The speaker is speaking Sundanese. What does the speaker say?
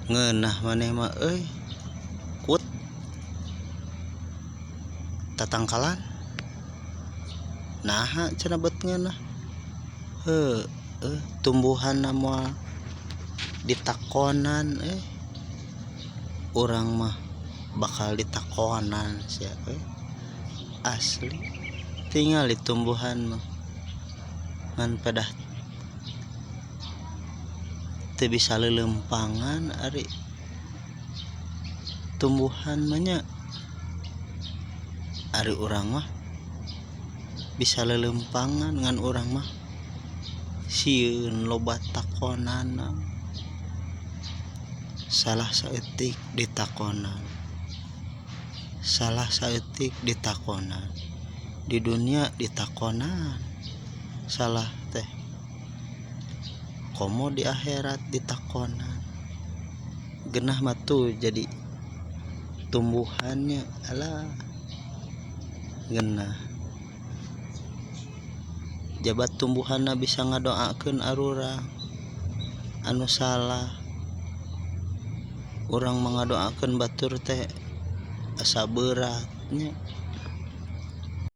ngeunah maneh mah kut tatangkalan naha cenah bet ngeunah tumbuhan moal ditakonan urang mah bakal ditakonan sia asli tinggal di tumbuhan mah ngan pedah teu bisa leuleumpangan ari tumbuhan mah nya ari urang mah bisa leuleumpangan ngan urang mah sieun loba takonanna salah saeutik ditakonan di dunia ditakonan salah teh komo di akhirat ditakonan genah mah tuh jadi tumbuhannya alah genah jabat tumbuhanna bisa ngadoakeun arurang anu salah urang mengadoakeun batur teh asa beratnya